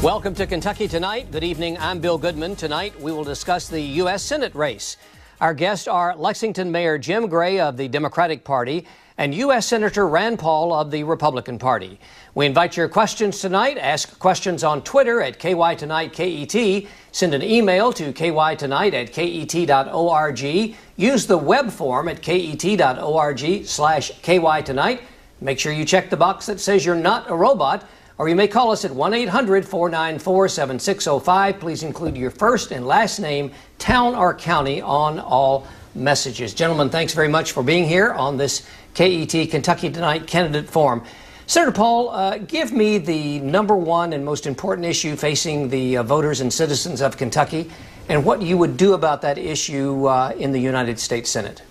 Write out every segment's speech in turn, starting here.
Welcome to Kentucky Tonight. Good evening. I'm Bill Goodman. Tonight we will discuss the U.S. Senate race. Our guests are Lexington Mayor Jim Gray of the Democratic Party and U.S. Senator Rand Paul of the Republican Party. We invite your questions tonight. Ask questions on Twitter at KYTonightKET. Send an email to kytonight@ket.org. Use the web form at ket.org/kytonight. Make sure you check the box that says you're not a robot. Or you may call us at 1-800-494-7605. Please include your first and last name, town or county on all messages. Gentlemen, thanks very much for being here on this KET Kentucky Tonight Candidate Forum. Senator Paul, give me the number one and most important issue facing the voters and citizens of Kentucky and what you would do about that issue in the United States Senate.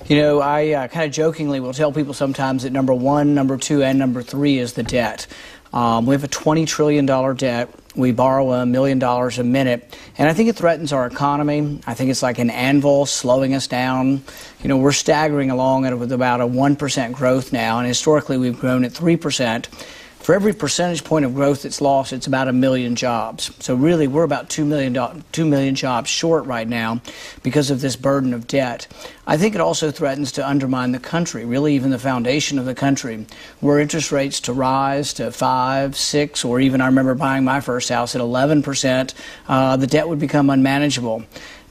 You know, I kind of jokingly will tell people sometimes that number one, number two, and number three is the debt. We have a $20 trillion debt. We borrow $1 million a minute, and I think it threatens our economy. I think it's like an anvil slowing us down. You know, we're staggering along with about a 1% growth now, and historically we've grown at 3%. For every percentage point of growth that's lost, it's about 1 million jobs. So really, we're about 2 million jobs short right now because of this burden of debt. I think it also threatens to undermine the country, really even the foundation of the country. Were interest rates to rise to 5, 6, or even I remember buying my first house at 11%, the debt would become unmanageable.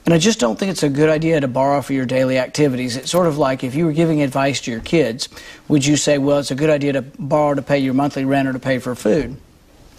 And I just don't think it's a good idea to borrow for your daily activities. It's sort of like if you were giving advice to your kids, would you say, well, it's a good idea to borrow to pay your monthly rent or to pay for food?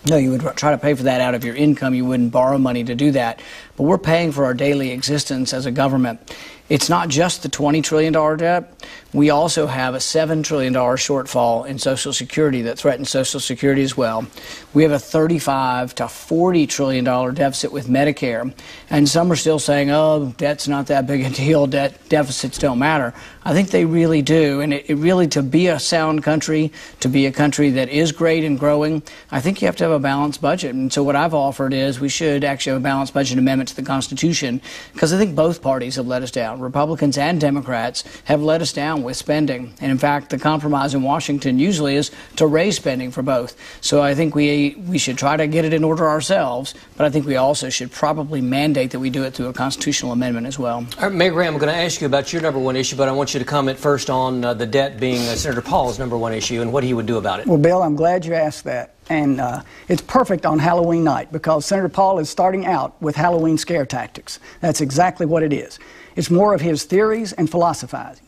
No, you would try to pay for that out of your income. You wouldn't borrow money to do that. But we're paying for our daily existence as a government. It's not just the $20 trillion debt. We also have a $7 trillion shortfall in Social Security that threatens Social Security as well. We have a $35 to $40 trillion deficit with Medicare. And some are still saying, oh, debt's not that big a deal. Deficits don't matter. I think they really do. And it really, to be a sound country, to be a country that is great and growing, I think you have to have a balanced budget. And so what I've offered is we should actually have a balanced budget amendment to the Constitution, because I think both parties have let us down. Republicans and Democrats have let us down with spending. And in fact, the compromise in Washington usually is to raise spending for both. So I think we should try to get it in order ourselves, but I think we also should probably mandate that we do it through a constitutional amendment as well. All right, Mayor Gray, I'm going to ask you about your number one issue, but I want you to comment first on the debt being Senator Paul's number one issue and what he would do about it. Well, Bill, I'm glad you asked that. And it's perfect on Halloween night because Senator Paul is starting out with Halloween scare tactics. That's exactly what it is. It's more of his theories and philosophizing.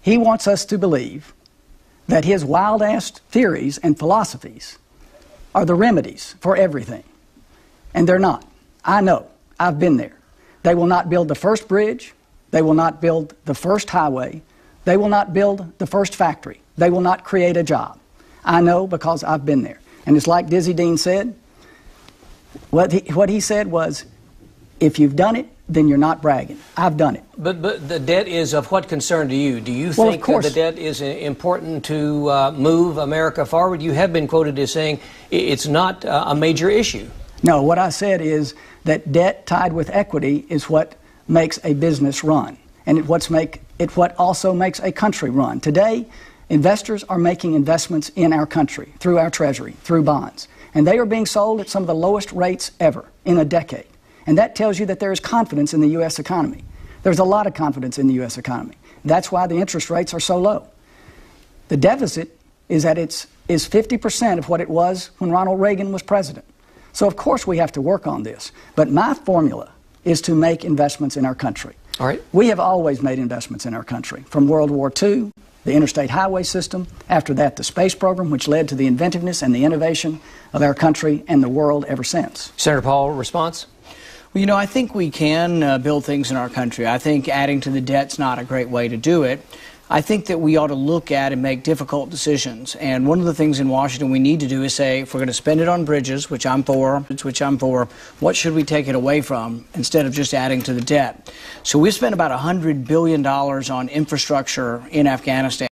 He wants us to believe that his wild-ass theories and philosophies are the remedies for everything. And they're not. I know. I've been there. They will not build the first bridge. They will not build the first highway. They will not build the first factory. They will not create a job. I know because I've been there. And it's like Dizzy Dean said. What he said was, if you've done it, then you're not bragging. I've done it. But the debt is of what concern to you? Do you think that the debt is important to move America forward? You have been quoted as saying it's not a major issue. No, what I said is that debt tied with equity is what makes a business run. And it's what also makes a country run. Today, investors are making investments in our country through our Treasury, through bonds. And they are being sold at some of the lowest rates ever in a decade. And that tells you that there is confidence in the U.S. economy. There's a lot of confidence in the U.S. economy. That's why the interest rates are so low. The deficit is 50% of what it was when Ronald Reagan was president. So of course we have to work on this. But my formula is to make investments in our country. All right. We have always made investments in our country, from World War II, the interstate highway system, after that the space program, which led to the inventiveness and the innovation of our country and the world ever since. Senator Paul, response? Well, you know, I think we can build things in our country. I think adding to the debt's not a great way to do it. I think that we ought to look at and make difficult decisions. And one of the things in Washington we need to do is say, if we're going to spend it on bridges, which I'm for, what should we take it away from instead of just adding to the debt? So we spent about $100 billion on infrastructure in Afghanistan.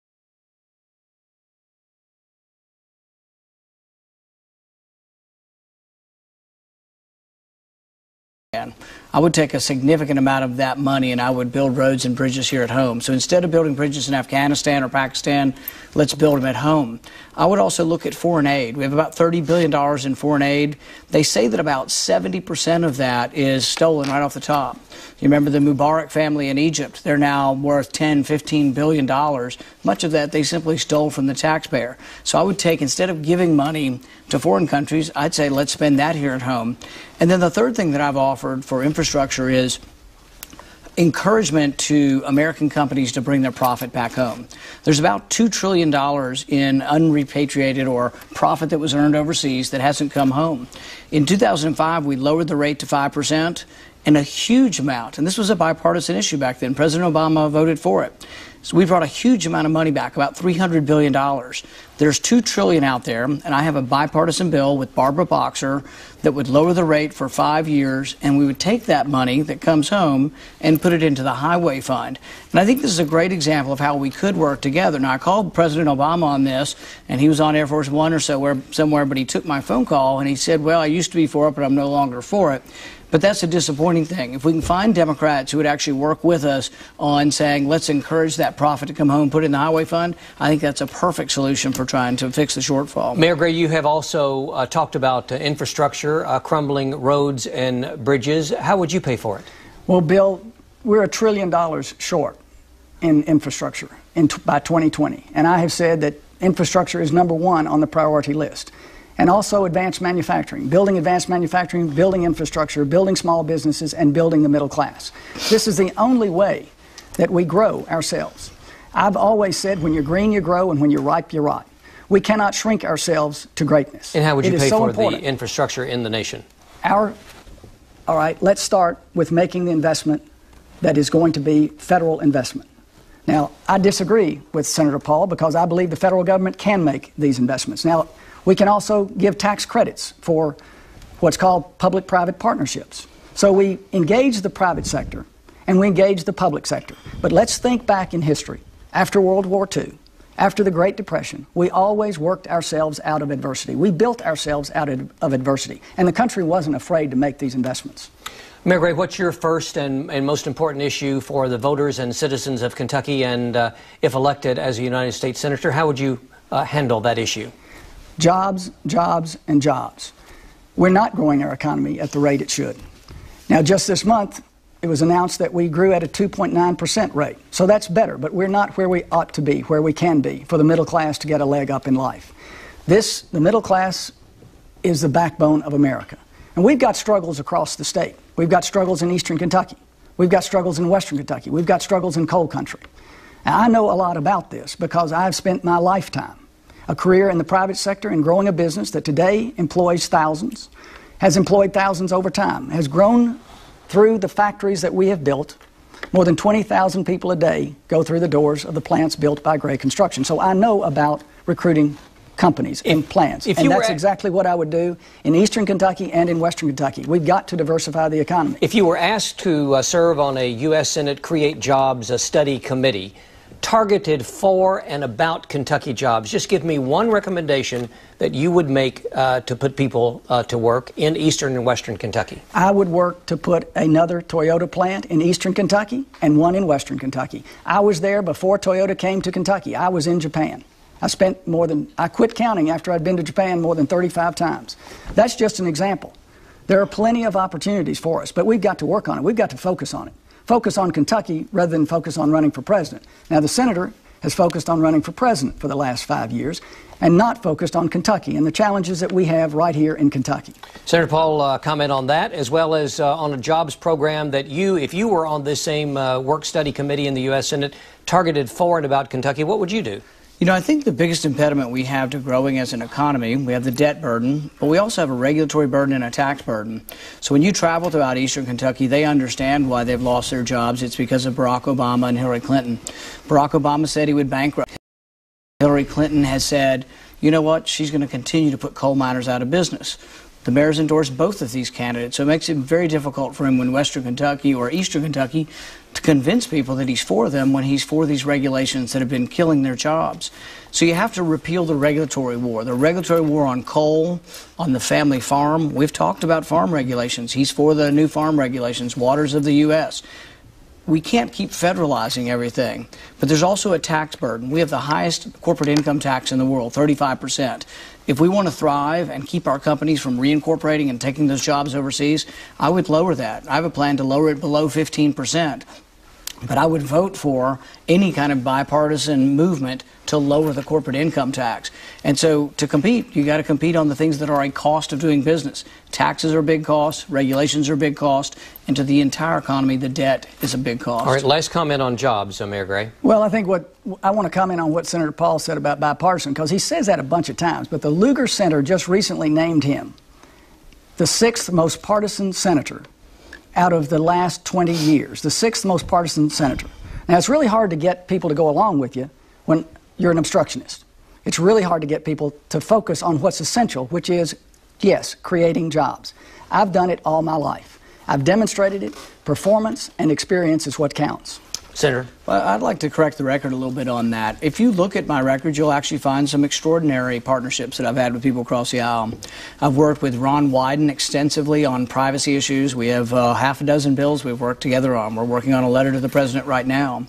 I would take a significant amount of that money and I would build roads and bridges here at home. So instead of building bridges in Afghanistan or Pakistan, let's build them at home. I would also look at foreign aid. We have about $30 billion in foreign aid. They say that about 70% of that is stolen right off the top. You remember the Mubarak family in Egypt? They're now worth $10, $15 billion. Much of that they simply stole from the taxpayer. So I would take, instead of giving money to foreign countries, I'd say let's spend that here at home. And then the third thing that I've offered for infrastructure is encouragement to American companies to bring their profit back home. There's about $2 trillion in unrepatriated or profit that was earned overseas that hasn't come home. In 2005, we lowered the rate to 5%, and a huge amount, and this was a bipartisan issue back then. President Obama voted for it. So we brought a huge amount of money back, about $300 billion. There's $2 trillion out there, and I have a bipartisan bill with Barbara Boxer that would lower the rate for 5 years, and we would take that money that comes home and put it into the highway fund. And I think this is a great example of how we could work together. Now, I called President Obama on this, and he was on Air Force One or so somewhere, but he took my phone call, and he said, well, I used to be for it, but I'm no longer for it. But that's a disappointing thing. If we can find Democrats who would actually work with us on saying, let's encourage that profit to come home, put it in the highway fund, I think that's a perfect solution for trying to fix the shortfall. Mayor Gray, you have also talked about infrastructure, crumbling roads and bridges. How would you pay for it? Well, Bill, we're $1 trillion short in infrastructure by 2020. And I have said that infrastructure is #1 on the priority list. And also advanced manufacturing, building advanced manufacturing, building infrastructure, building small businesses, and building the middle class. This is the only way that we grow ourselves. I've always said when you're green, you grow, and when you're ripe, you rot. We cannot shrink ourselves to greatness. And how would you pay for the infrastructure in the nation? All right, let's start with making the investment that is going to be federal investment. Now, I disagree with Senator Paul because I believe the federal government can make these investments. Now, we can also give tax credits for what's called public-private partnerships. So we engage the private sector and we engage the public sector. But let's think back in history. After World War II, after the Great Depression, we always worked ourselves out of adversity. We built ourselves out of adversity. And the country wasn't afraid to make these investments. Mayor Gray, what's your first and most important issue for the voters and citizens of Kentucky? And if elected as a United States Senator, how would you handle that issue? Jobs, jobs, and jobs. We're not growing our economy at the rate it should. Now, just this month, it was announced that we grew at a 2.9% rate. So that's better, but we're not where we ought to be, where we can be, for the middle class to get a leg up in life. The middle class is the backbone of America. And we've got struggles across the state. We've got struggles in eastern Kentucky. We've got struggles in western Kentucky. We've got struggles in coal country. Now, I know a lot about this because I've spent my lifetime, a career in the private sector and growing a business that today employs thousands, has employed thousands over time, has grown through the factories that we have built. More than 20,000 people a day go through the doors of the plants built by Gray Construction. So I know about recruiting companies and plants. And that's exactly what I would do in eastern Kentucky and in western Kentucky. We've got to diversify the economy. If you were asked to serve on a U.S. Senate Create Jobs Study Committee, targeted for and about Kentucky jobs, just give me one recommendation that you would make to put people to work in eastern and western Kentucky. I would work to put another Toyota plant in eastern Kentucky and one in western Kentucky. I was there before Toyota came to Kentucky. I was in Japan. I quit counting after I'd been to Japan more than 35 times. That's just an example. There are plenty of opportunities for us, but we've got to work on it. We've got to focus on it. Focus on Kentucky rather than focus on running for president. Now, the senator has focused on running for president for the last 5 years and not focused on Kentucky and the challenges that we have right here in Kentucky. Senator Paul, comment on that, as well as on a jobs program that if you were on this same work study committee in the U.S. Senate, targeted for and about Kentucky, what would you do? You know, I think the biggest impediment we have to growing as an economy, we have the debt burden, but we also have a regulatory burden and a tax burden. So when you travel throughout eastern Kentucky, they understand why they've lost their jobs. It's because of Barack Obama and Hillary Clinton. Barack Obama said he would bankrupt. Hillary Clinton has said, you know what, she's going to continue to put coal miners out of business. The mayor's endorsed both of these candidates, so it makes it very difficult for him in Western Kentucky or Eastern Kentucky to convince people that he's for them when he's for these regulations that have been killing their jobs. So you have to repeal the regulatory war on coal, on the family farm. We've talked about farm regulations. He's for the new farm regulations, waters of the U.S. We can't keep federalizing everything, but there's also a tax burden. We have the highest corporate income tax in the world, 35%. If we want to thrive and keep our companies from reincorporating and taking those jobs overseas, I would lower that. I have a plan to lower it below 15%. But I would vote for any kind of bipartisan movement to lower the corporate income tax. And so to compete, you got to compete on the things that are a cost of doing business. Taxes are a big cost, regulations are a big cost, and to the entire economy, the debt is a big cost. All right, last comment on jobs, Mayor Gray. Well, I think I want to comment on what Senator Paul said about bipartisan, because he says that a bunch of times, but the Lugar Center just recently named him the 6th most partisan senator out of the last 20 years, the 6th most partisan senator. Now, it's really hard to get people to go along with you when you're an obstructionist. It's really hard to get people to focus on what's essential, which is, yes, creating jobs. I've done it all my life. I've demonstrated it. Performance and experience is what counts. Senator? Well, I'd like to correct the record a little bit on that. If you look at my record, you'll actually find some extraordinary partnerships that I've had with people across the aisle. I've worked with Ron Wyden extensively on privacy issues. We have half a dozen bills we've worked together on. We're working on a letter to the president right now.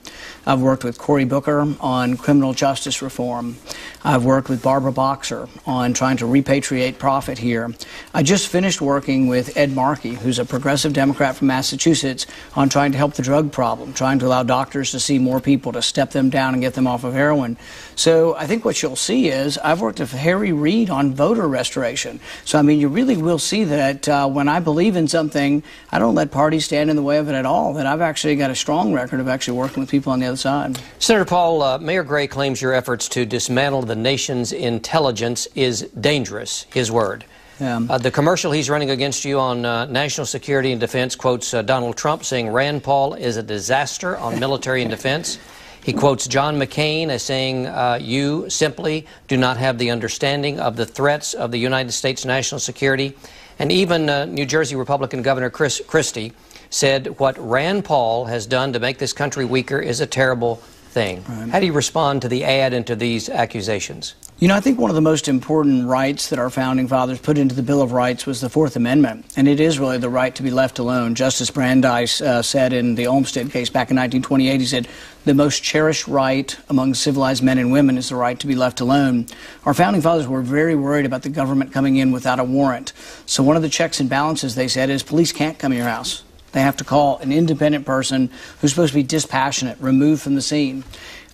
I've worked with Cory Booker on criminal justice reform. I've worked with Barbara Boxer on trying to repatriate profit here. I just finished working with Ed Markey, who's a progressive Democrat from Massachusetts, on trying to help the drug problem, trying to allow doctors to see more people, to step them down and get them off of heroin. So I think what you'll see is I've worked with Harry Reid on voter restoration. So, I mean, you really will see that when I believe in something, I don't let parties stand in the way of it at all, that I've actually got a strong record of actually working with people on the other side. Senator Paul, Mayor Gray claims your efforts to dismantle the nation's intelligence is dangerous, his word. The commercial he's running against you on national security and defense quotes Donald Trump saying Rand Paul is a disaster on military and defense. He quotes John McCain as saying you simply do not have the understanding of the threats of the United States national security. And even New Jersey Republican Governor Chris Christie said what Rand Paul has done to make this country weaker is a terrible thing. Right. How do you respond to the ad and to these accusations? You know, I think one of the most important rights that our founding fathers put into the Bill of Rights was the Fourth Amendment, and it is really the right to be left alone. Justice Brandeis said in the Olmsted case back in 1928, he said, the most cherished right among civilized men and women is the right to be left alone. Our founding fathers were very worried about the government coming in without a warrant. So one of the checks and balances, they said, is police can't come to your house. They have to call an independent person who's supposed to be dispassionate, removed from the scene.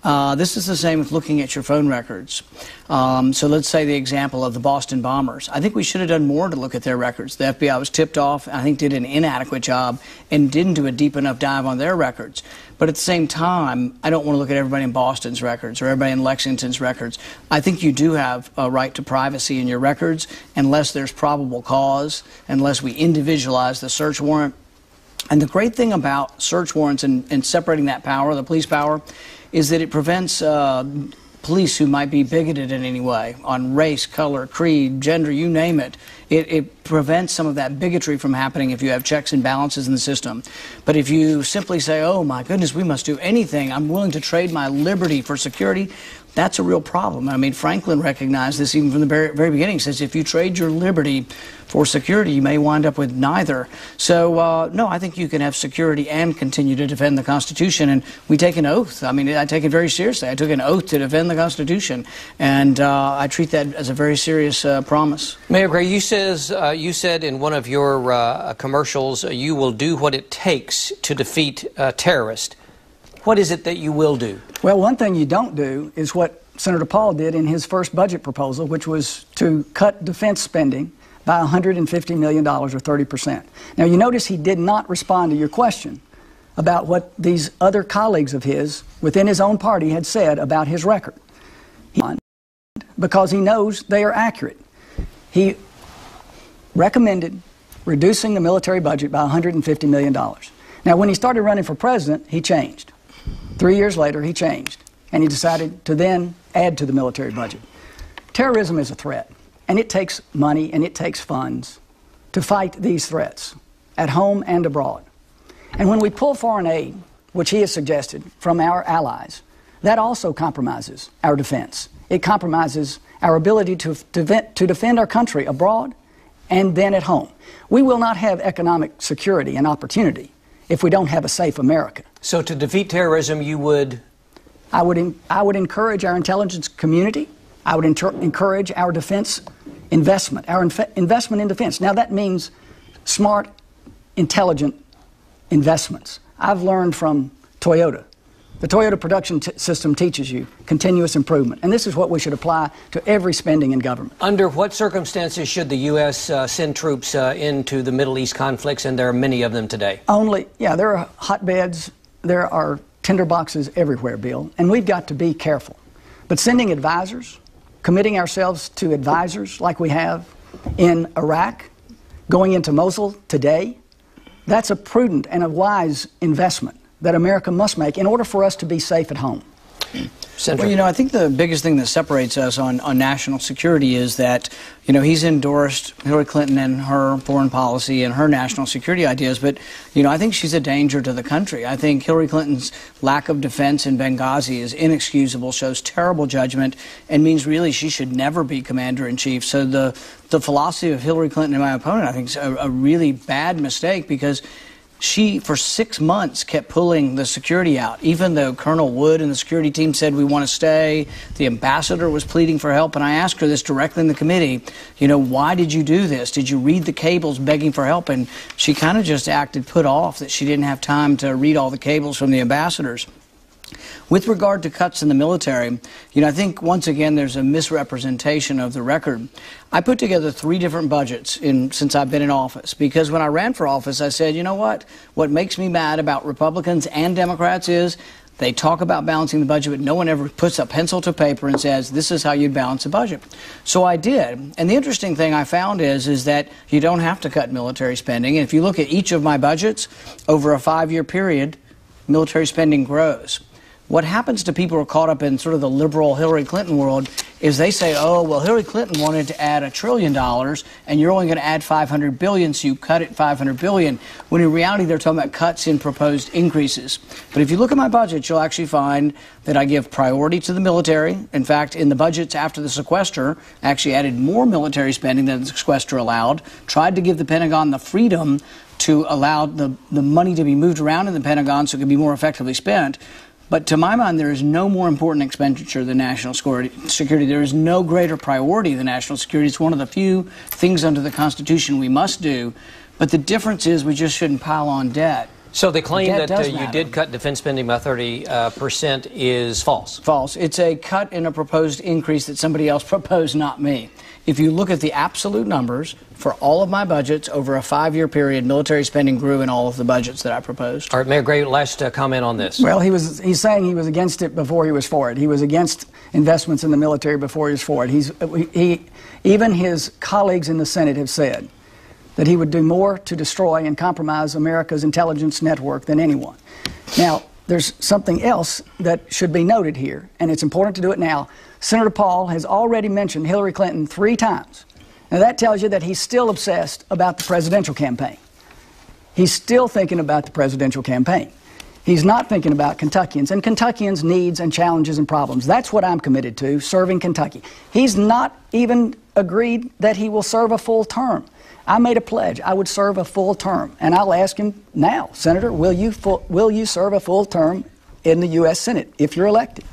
This is the same with looking at your phone records. So let's say the example of the Boston bombers. I think we should have done more to look at their records. The FBI was tipped off, I think did an inadequate job, and didn't do a deep enough dive on their records. But at the same time, I don't want to look at everybody in Boston's records or everybody in Lexington's records. I think you do have a right to privacy in your records unless there's probable cause, unless we individualize the search warrant. And the great thing about search warrants and separating that power, the police power, is that it prevents police who might be bigoted in any way on race, color, creed, gender, you name it. It prevents some of that bigotry from happening if you have checks and balances in the system. But if you simply say, oh my goodness, we must do anything, I'm willing to trade my liberty for security, that's a real problem. I mean, Franklin recognized this even from the very beginning. He says if you trade your liberty for security, you may wind up with neither. So, no, I think you can have security and continue to defend the Constitution. And we take an oath. I mean, I take it very seriously. I took an oath to defend the Constitution. And I treat that as a very serious promise. Mayor Gray, you said in one of your commercials, you will do what it takes to defeat terrorists. What is it that you will do? Well, one thing you don't do is what Senator Paul did in his first budget proposal, which was to cut defense spending by $150 million or 30%. Now, you notice he did not respond to your question about what these other colleagues of his within his own party had said about his record. Because he knows they are accurate. He recommended reducing the military budget by $150 million. Now, when he started running for president, he changed. 3 years later, he changed, and he decided to then add to the military budget. Terrorism is a threat, and it takes money and it takes funds, to fight these threats at home and abroad. And when we pull foreign aid, which he has suggested, from our allies, that also compromises our defense. It compromises our ability to defend our country abroad and then at home. We will not have economic security and opportunity if we don't have a safe America. So to defeat terrorism, you would? I would encourage our intelligence community. I would encourage our defense investment, our investment in defense. Now that means smart, intelligent investments. I've learned from Toyota. The Toyota production system teaches you continuous improvement, and this is what we should apply to every spending in government. Under what circumstances should the U.S. Send troops into the Middle East conflicts, and there are many of them today? There are hotbeds, there are tinderboxes everywhere, Bill, and we've got to be careful. But sending advisors, committing ourselves to advisors like we have in Iraq, going into Mosul today, that's a prudent and a wise investment that America must make in order for us to be safe at home. Well, you know, I think the biggest thing that separates us on national security is that, you know, he's endorsed Hillary Clinton and her foreign policy and her national security ideas, but, you know, I think she's a danger to the country. I think Hillary Clinton's lack of defense in Benghazi is inexcusable, shows terrible judgment, and means really she should never be commander-in-chief. So the philosophy of Hillary Clinton and my opponent, I think, is a really bad mistake, because she, for 6 months, kept pulling the security out, even though Colonel Wood and the security team said we want to stay. The ambassador was pleading for help, and I asked her this directly in the committee, you know, why did you do this? Did you read the cables begging for help? And she kind of just acted put off that she didn't have time to read all the cables from the ambassadors. With regard to cuts in the military, you know, I think once again there's a misrepresentation of the record. I put together 3 different budgets since I've been in office, because when I ran for office I said, you know what makes me mad about Republicans and Democrats is they talk about balancing the budget, but no one ever puts a pencil to paper and says, this is how you'd balance a budget. So I did. And the interesting thing I found is that you don't have to cut military spending. And if you look at each of my budgets over a 5-year period, military spending grows. What happens to people who are caught up in sort of the liberal Hillary Clinton world is they say, oh, well, Hillary Clinton wanted to add $1 trillion, and you're only going to add $500 billion, so you cut it $500 billion, when in reality they're talking about cuts in proposed increases. But if you look at my budget, you'll actually find that I give priority to the military. In fact, in the budgets after the sequester, I actually added more military spending than the sequester allowed, tried to give the Pentagon the freedom to allow the money to be moved around in the Pentagon so it could be more effectively spent. But to my mind, there is no more important expenditure than national security. There is no greater priority than national security. It's one of the few things under the Constitution we must do. But the difference is we just shouldn't pile on debt. So the claim that you did cut defense spending by 30% is false? False. It's a cut in a proposed increase that somebody else proposed, not me. If you look at the absolute numbers for all of my budgets over a 5-year period, military spending grew in all of the budgets that I proposed. All right, Mayor Gray, last comment on this. Well, he's saying he was against it before he was for it. He was against investments in the military before he was for it. Even his colleagues in the Senate have said that he would do more to destroy and compromise America's intelligence network than anyone. Now, there's something else that should be noted here, and it's important to do it now. Senator Paul has already mentioned Hillary Clinton 3 times. Now, that tells you that he's still obsessed about the presidential campaign. He's still thinking about the presidential campaign. He's not thinking about Kentuckians and Kentuckians' needs and challenges and problems. That's what I'm committed to, serving Kentucky. He's not even agreed that he will serve a full term. I made a pledge I would serve a full term, and I'll ask him now, Senator, will you serve a full term in the U.S. Senate if you're elected?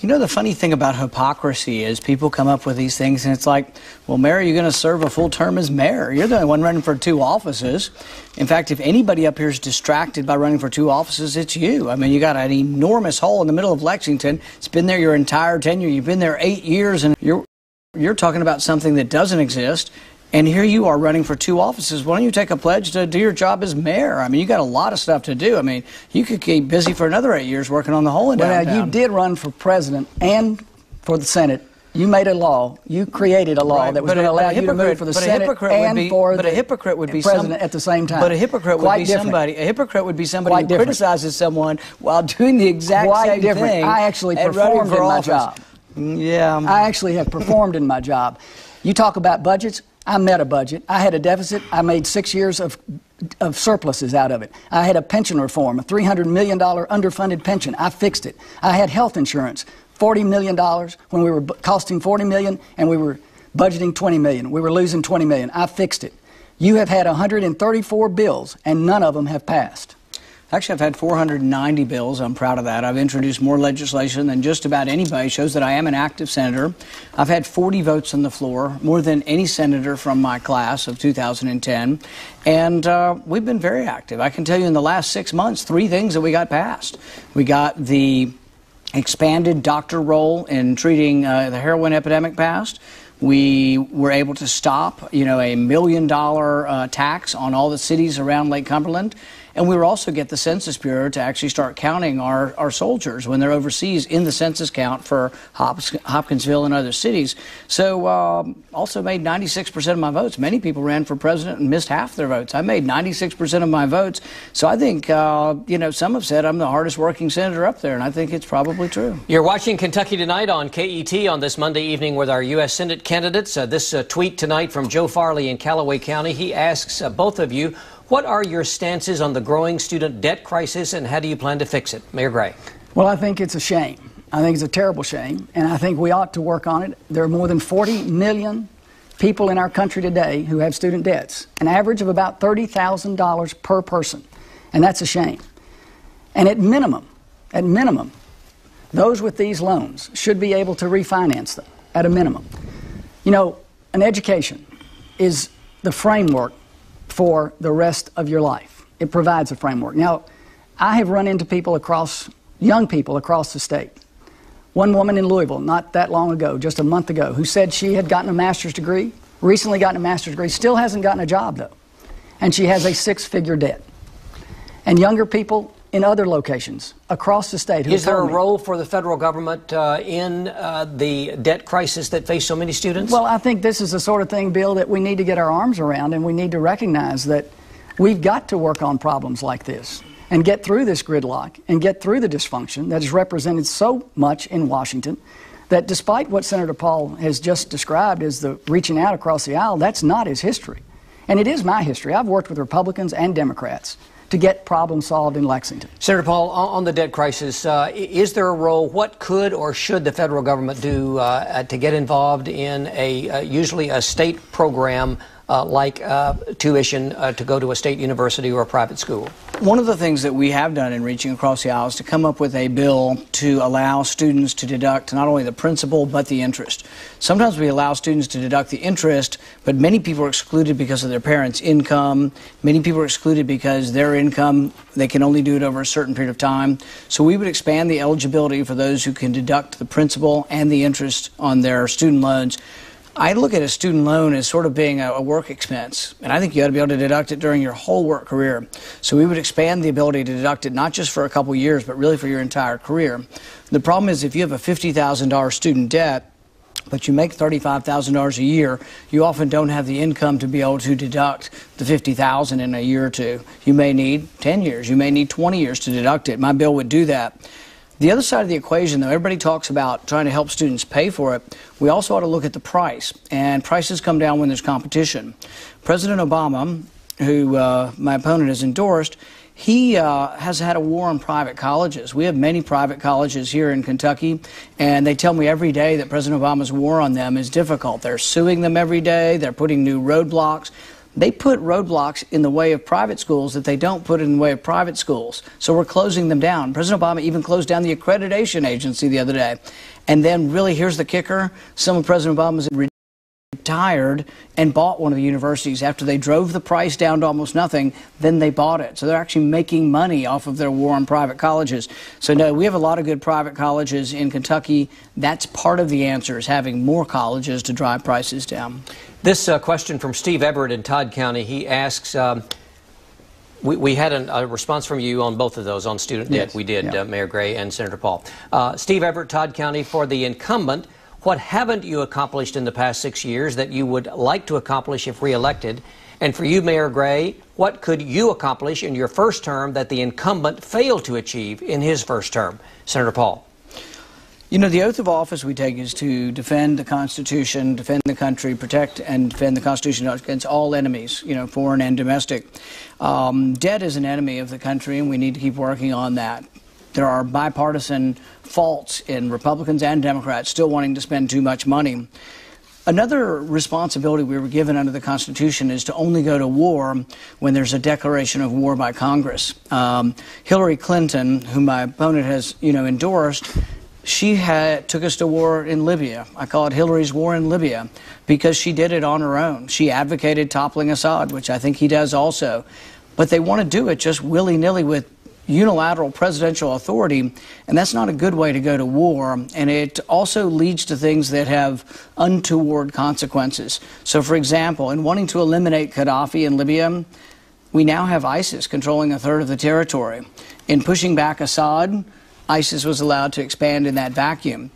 You know, the funny thing about hypocrisy is people come up with these things, and it's like, well, Mayor, are you going to serve a full term as mayor? You're the only one running for 2 offices. In fact, if anybody up here is distracted by running for 2 offices, it's you. I mean, you got an enormous hole in the middle of Lexington. It's been there your entire tenure. You've been there 8 years, and you're talking about something that doesn't exist. And here you are running for 2 offices. Why don't you take a pledge to do your job as mayor? I mean, you got a lot of stuff to do. I mean, you could keep busy for another 8 years working on the hole in downtown. Well, you did run for president and for the Senate. You made a law. You created a law that was going to allow you to move for the Senate and for the president at the same time. But a hypocrite would be somebody. A hypocrite would be somebody who criticizes someone while doing the exact same thing. I actually performed in my job. Yeah. I actually have performed in my job. You talk about budgets. I met a budget. I had a deficit. I made 6 years of surpluses out of it. I had a pension reform, a $300 million underfunded pension. I fixed it. I had health insurance, $40 million when we were costing $40 million and we were budgeting $20 million. We were losing $20 million. I fixed it. You have had 134 bills, and none of them have passed. Actually, I've had 490 bills. I'm proud of that. I've introduced more legislation than just about anybody. Shows that I am an active senator. I've had 40 votes on the floor, more than any senator from my class of 2010. And we've been very active. I can tell you in the last 6 months, 3 things that we got passed. We got the expanded doctor role in treating the heroin epidemic passed. We were able to stop, a $1 million tax on all the cities around Lake Cumberland. And we were also get the Census Bureau to actually start counting our soldiers when they're overseas in the census count for Hopkinsville and other cities. So also made 96% of my votes. Many people ran for president and missed half their votes. I made 96% of my votes. So I think, some have said I'm the hardest working senator up there, and I think it's probably true. You're watching Kentucky Tonight on KET on this Monday evening with our U.S. Senate candidates. This tweet tonight from Joe Farley in Callaway County. He asks both of you, what are your stances on the growing student debt crisis, and how do you plan to fix it? Mayor Gray. Well, I think it's a shame. I think it's a terrible shame, and I think we ought to work on it. There are more than 40 million people in our country today who have student debts, an average of about $30,000 per person, and that's a shame. And at minimum, those with these loans should be able to refinance them at a minimum. An education is the framework for the rest of your life. It provides a framework. Now, I have run into young people across the state. One woman in Louisville, not that long ago, just a month ago, who said she had gotten a master's degree, recently gotten a master's degree, still hasn't gotten a job though. And she has a 6-figure debt. And younger people in other locations across the state. Is there a role for the federal government in the debt crisis that face so many students? Well, I think this is the sort of thing, Bill, that we need to get our arms around, and we need to recognize that we've got to work on problems like this and get through this gridlock and get through the dysfunction that is represented so much in Washington, that despite what Senator Paul has just described as the reaching out across the aisle, that's not his history. And it is my history. I've worked with Republicans and Democrats to get problems solved in Lexington. Senator Paul, on the debt crisis, is there a role? What could or should the federal government do to get involved in usually a state program like tuition to go to a state university or a private school? One of the things that we have done in reaching across the aisle is to come up with a bill to allow students to deduct not only the principal but the interest. Sometimes we allow students to deduct the interest, but many people are excluded because of their parents' income. Many people are excluded because their income, they can only do it over a certain period of time. So we would expand the eligibility for those who can deduct the principal and the interest on their student loans. I look at a student loan as sort of being a work expense, and I think you ought to be able to deduct it during your whole work career. So we would expand the ability to deduct it not just for a couple years, but really for your entire career. The problem is if you have a $50,000 student debt, but you make $35,000 a year, you often don't have the income to be able to deduct the $50,000 in a year or two. You may need 10 years, you may need 20 years to deduct it. My bill would do that. The other side of the equation, though, everybody talks about trying to help students pay for it. We also ought to look at the price, and prices come down when there's competition. President Obama, who my opponent has endorsed, he has had a war on private colleges. We have many private colleges here in Kentucky, and they tell me every day that President Obama's war on them is difficult. They're suing them every day. They're putting new roadblocks. They put roadblocks in the way of private schools that they don't put in the way of private schools. So we're closing them down. President Obama even closed down the accreditation agency the other day. And then really, here's the kicker. Some of President Obama's retired and bought one of the universities after they drove the price down to almost nothing. Then they bought it. So they're actually making money off of their war on private colleges. So no, we have a lot of good private colleges in Kentucky. That's part of the answer, is having more colleges to drive prices down. This question from Steve Everett in Todd County. He asks, we had a response from you on both of those, on student debt. Yes. We did, yeah. Mayor Gray and Senator Paul. Steve Everett, Todd County, for the incumbent, what haven't you accomplished in the past 6 years that you would like to accomplish if reelected? And for you, Mayor Gray, what could you accomplish in your first term that the incumbent failed to achieve in his first term? Senator Paul. You know, the oath of office we take is to defend the Constitution, defend the country, protect and defend the Constitution against all enemies, you know, foreign and domestic. Debt is an enemy of the country, and we need to keep working on that. There are bipartisan faults in Republicans and Democrats still wanting to spend too much money. Another responsibility we were given under the Constitution is to only go to war when there's a declaration of war by Congress. Hillary Clinton, whom my opponent has, endorsed, she took us to war in Libya. I call it Hillary's war in Libya because she did it on her own. She advocated toppling Assad, which I think he does also. But they want to do it just willy-nilly with unilateral presidential authority, and that's not a good way to go to war, and it also leads to things that have untoward consequences. So, for example, in wanting to eliminate Gaddafi in Libya, we now have ISIS controlling a third of the territory. In pushing back Assad, ISIS was allowed to expand in that vacuum.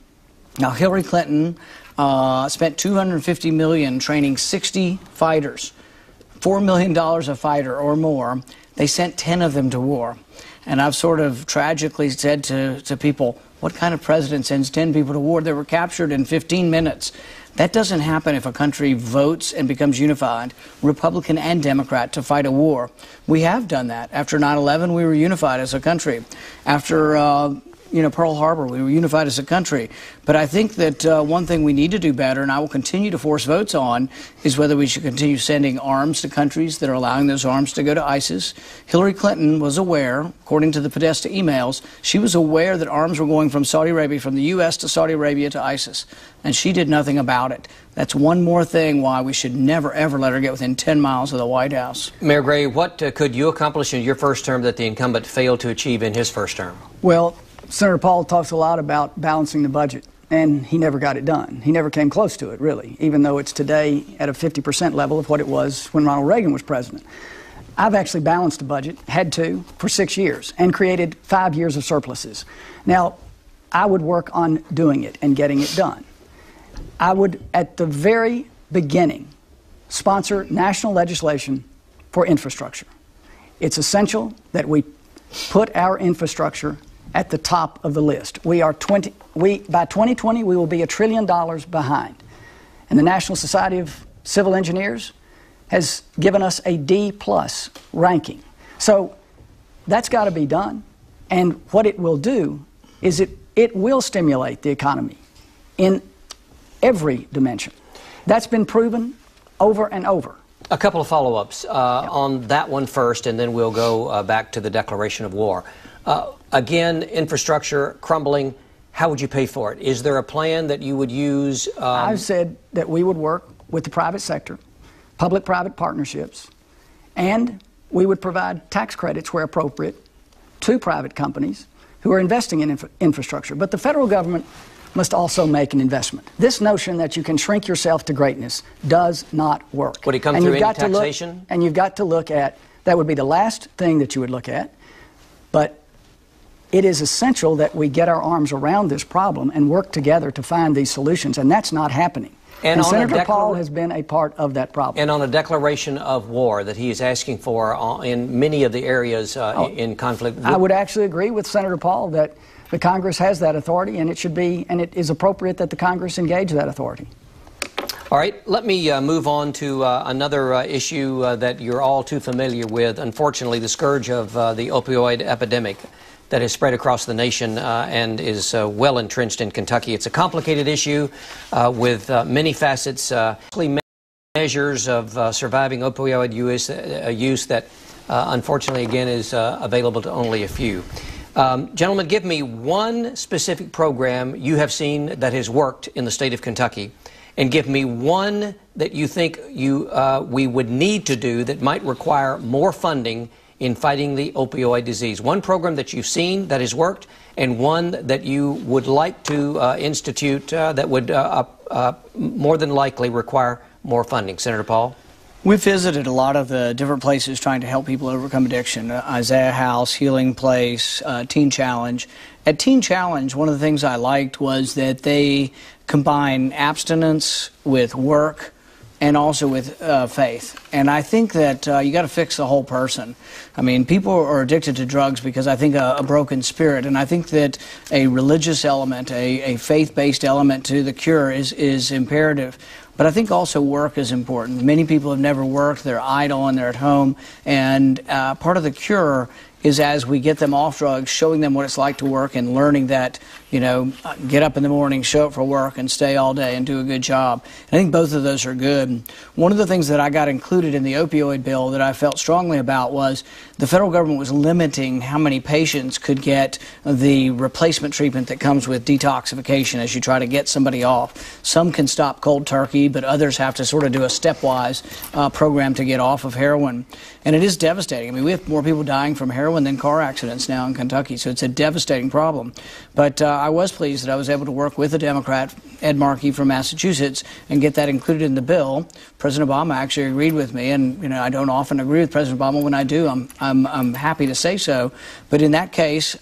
Now, Hillary Clinton spent $250 million training 60 fighters, $4 million a fighter or more. They sent 10 of them to war. And I've sort of tragically said to people, what kind of president sends 10 people to war? They were captured in 15 minutes. That doesn't happen if a country votes and becomes unified, Republican and Democrat, to fight a war. We have done that. After 9/11, we were unified as a country. After Pearl Harbor, we were unified as a country. But I think that one thing we need to do better, and I will continue to force votes on, is whether we should continue sending arms to countries that are allowing those arms to go to ISIS. Hillary Clinton was aware, according to the Podesta emails, she was aware that arms were going from Saudi Arabia, from the U.S. to Saudi Arabia to ISIS, and she did nothing about it. That's one more thing why we should never, ever let her get within 10 miles of the White House. Mayor Gray, what could you accomplish in your first term that the incumbent failed to achieve in his first term? Well, Senator Paul talks a lot about balancing the budget, and he never got it done. He never came close to it, really, even though it's today at a 50% level of what it was when Ronald Reagan was president. I've actually balanced the budget, had to, for 6 years, and created 5 years of surpluses. Now, I would work on doing it and getting it done. I would, at the very beginning, sponsor national legislation for infrastructure. It's essential that we put our infrastructure at the top of the list. By 2020, we will be $1 trillion behind. And the National Society of Civil Engineers has given us a D+ ranking. So that's got to be done. And what it will do is it will stimulate the economy in every dimension. That's been proven over and over. A couple of follow-ups on that one first, and then we'll go back to the declaration of war. Again, infrastructure crumbling, how would you pay for it? Is there a plan that you would use? I've said that we would work with the private sector, public-private partnerships, and we would provide tax credits where appropriate to private companies who are investing in infrastructure. But the federal government must also make an investment. This notion that you can shrink yourself to greatness does not work. Would it come through any taxation? And you've got to look at, that would be the last thing that you would look at, but it is essential that we get our arms around this problem and work together to find these solutions, and that's not happening. And Senator Paul has been a part of that problem. And on a declaration of war that he is asking for in many of the areas in conflict. I would actually agree with Senator Paul that the Congress has that authority, and it is appropriate that the Congress engage that authority. All right, let me move on to another issue that you're all too familiar with. Unfortunately, the scourge of the opioid epidemic that has spread across the nation and is well entrenched in Kentucky. It's a complicated issue with many facets, measures of surviving opioid use that unfortunately, again, is available to only a few. Gentlemen, give me one specific program you have seen that has worked in the state of Kentucky, and give me one that you think we would need to do that might require more funding in fighting the opioid disease. One program that you've seen that has worked, and one that you would like to institute that would more than likely require more funding. Senator Paul? We've visited a lot of the different places trying to help people overcome addiction. Isaiah House, Healing Place, Teen Challenge. At Teen Challenge, one of the things I liked was that they combine abstinence with work, and also with faith. And I think that you got to fix the whole person. I mean, people are addicted to drugs because I think a broken spirit, and I think that a religious element, a faith-based element to the cure is imperative. But I think also work is important. Many people have never worked, they're idle and they're at home, and part of the cure is as we get them off drugs, showing them what it's like to work and learning that, you know, get up in the morning, show up for work, and stay all day and do a good job. And I think both of those are good. One of the things that I got included in the opioid bill that I felt strongly about was the federal government was limiting how many patients could get the replacement treatment that comes with detoxification as you try to get somebody off. Some can stop cold turkey, but others have to sort of do a stepwise program to get off of heroin. And it is devastating. I mean, we have more people dying from heroin than car accidents now in Kentucky, so it's a devastating problem. But I was pleased that I was able to work with a Democrat, Ed Markey from Massachusetts, and get that included in the bill. President Obama actually agreed with me, and you know, I don't often agree with President Obama. When I do, I'm happy to say so. But in that case,